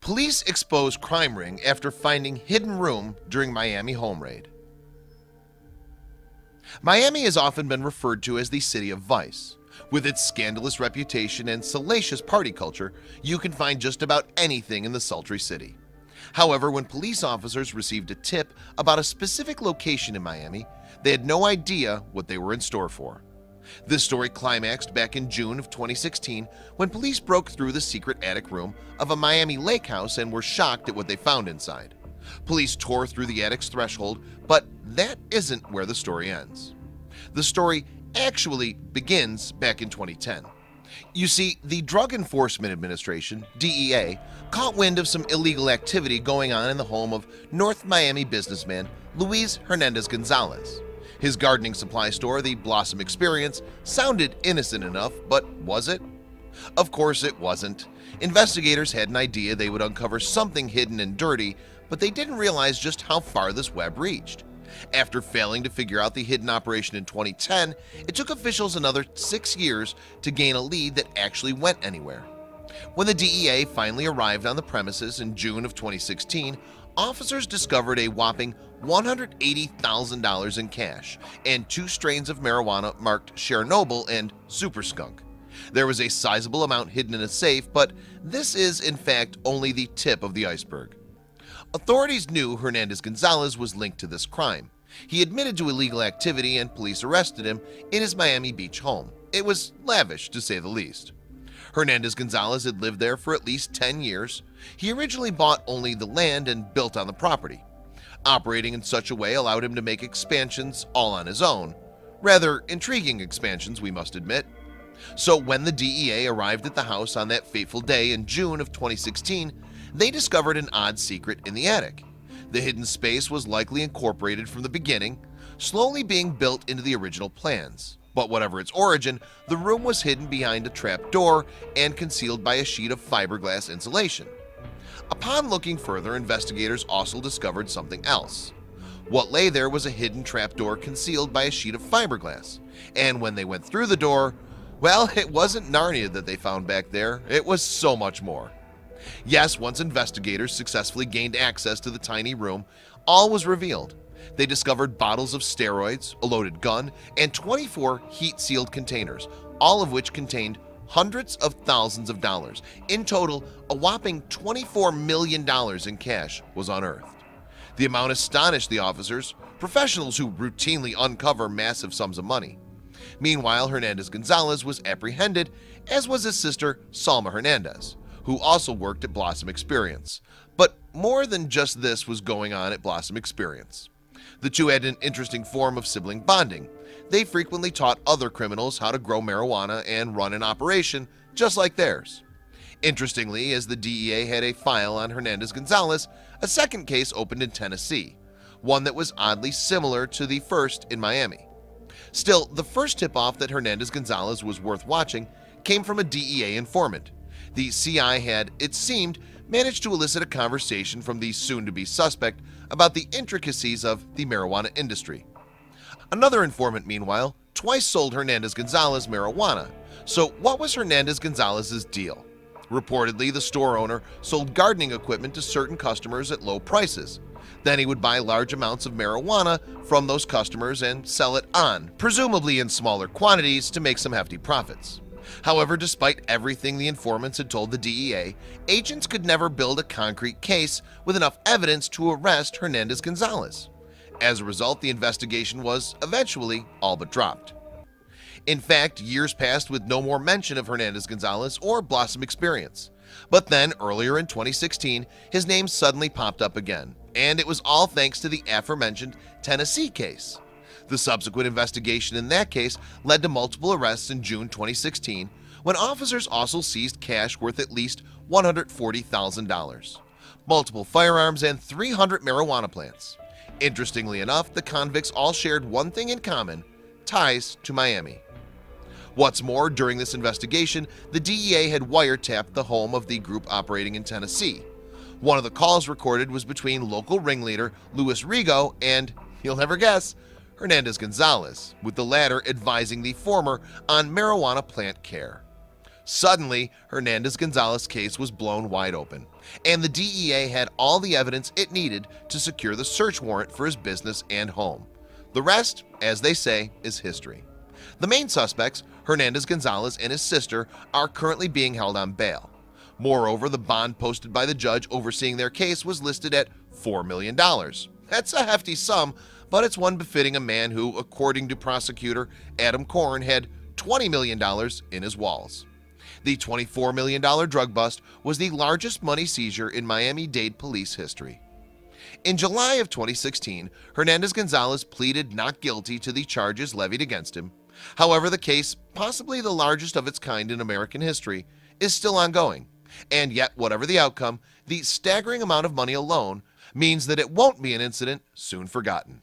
Police expose crime ring after finding hidden room during Miami home raid. Miami has often been referred to as the city of vice. With its scandalous reputation and salacious party culture, you can find just about anything in the sultry city. However, when police officers received a tip about a specific location in Miami, they had no idea what they were in store for. This story climaxed back in June of 2016 when police broke through the secret attic room of a Miami lake house and were shocked at what they found inside. Police tore through the attic's threshold, but that isn't where the story ends. The story actually begins back in 2010. You see, the Drug Enforcement Administration, DEA, caught wind of some illegal activity going on in the home of North Miami businessman Luis Hernandez Gonzalez. His gardening supply store, the Blossom Experience, sounded innocent enough, but was it? Of course it wasn't. Investigators had an idea they would uncover something hidden and dirty, but they didn't realize just how far this web reached. After failing to figure out the hidden operation in 2010, it took officials another 6 years to gain a lead that actually went anywhere. When the DEA finally arrived on the premises in June of 2016, officers discovered a whopping $180,000 in cash and 2 strains of marijuana marked Chernobyl and Super Skunk. There was a sizable amount hidden in a safe, but this is in fact only the tip of the iceberg. Authorities knew Hernandez Gonzalez was linked to this crime. He admitted to illegal activity and police arrested him in his Miami Beach home. It was lavish, to say the least. Hernandez Gonzalez had lived there for at least 10 years. He originally bought only the land and built on the property. Operating in such a way allowed him to make expansions all on his own. Rather intriguing expansions, we must admit. So when the DEA arrived at the house on that fateful day in June of 2016, they discovered an odd secret in the attic. The hidden space was likely incorporated from the beginning, slowly being built into the original plans. But whatever its origin, the room was hidden behind a trap door and concealed by a sheet of fiberglass insulation. Upon looking further, investigators also discovered something else. What lay there was a hidden trapdoor concealed by a sheet of fiberglass. And when they went through the door, well, it wasn't Narnia that they found back there. It was so much more. Yes, once investigators successfully gained access to the tiny room, all was revealed. They discovered bottles of steroids, a loaded gun, and 24 heat-sealed containers, all of which contained hundreds of thousands of dollars. In total, a whopping $24 million in cash was unearthed. The amount astonished the officers, professionals who routinely uncover massive sums of money. Meanwhile, Hernandez Gonzalez was apprehended, as was his sister Salma Hernandez, who also worked at Blossom Experience. But more than just this was going on at Blossom Experience. The two had an interesting form of sibling bonding. They frequently taught other criminals how to grow marijuana and run an operation just like theirs. Interestingly, as the DEA had a file on Hernandez Gonzalez, a second case opened in Tennessee, one that was oddly similar to the first in Miami. Still, the first tip-off that Hernandez Gonzalez was worth watching came from a DEA informant. The CI had, it seemed, managed to elicit a conversation from the soon-to-be suspect about the intricacies of the marijuana industry. Another informant, meanwhile, twice sold Hernandez Gonzalez marijuana. So what was Hernandez Gonzalez's deal? Reportedly, the store owner sold gardening equipment to certain customers at low prices. Then he would buy large amounts of marijuana from those customers and sell it on, presumably in smaller quantities to make some hefty profits. However, despite everything the informants had told the DEA, agents could never build a concrete case with enough evidence to arrest Hernandez Gonzalez. As a result, the investigation was eventually all but dropped. In fact, years passed with no more mention of Hernandez Gonzalez or Blossom Experience. But then, earlier in 2016, his name suddenly popped up again, and it was all thanks to the aforementioned Tennessee case. The subsequent investigation in that case led to multiple arrests in June 2016, when officers also seized cash worth at least $140,000, multiple firearms, and 300 marijuana plants. Interestingly enough, the convicts all shared one thing in common: ties to Miami. What's more, during this investigation, the DEA had wiretapped the home of the group operating in Tennessee. One of the calls recorded was between local ringleader Luis Rigo and, you'll never guess, Hernandez Gonzalez, with the latter advising the former on marijuana plant care. Suddenly, Hernandez-Gonzalez case was blown wide open, and the DEA had all the evidence it needed to secure the search warrant for his business and home. The rest, as they say, is history. The main suspects, Hernandez-Gonzalez and his sister, are currently being held on bail. Moreover, the bond posted by the judge overseeing their case was listed at $4 million. That's a hefty sum, but it's one befitting a man who, according to prosecutor Adam Korn, had $20 million in his walls. The $24 million drug bust was the largest money seizure in Miami-Dade police history. In July of 2016, Hernandez-Gonzalez pleaded not guilty to the charges levied against him. However, the case, possibly the largest of its kind in American history, is still ongoing. And yet, whatever the outcome, the staggering amount of money alone means that it won't be an incident soon forgotten.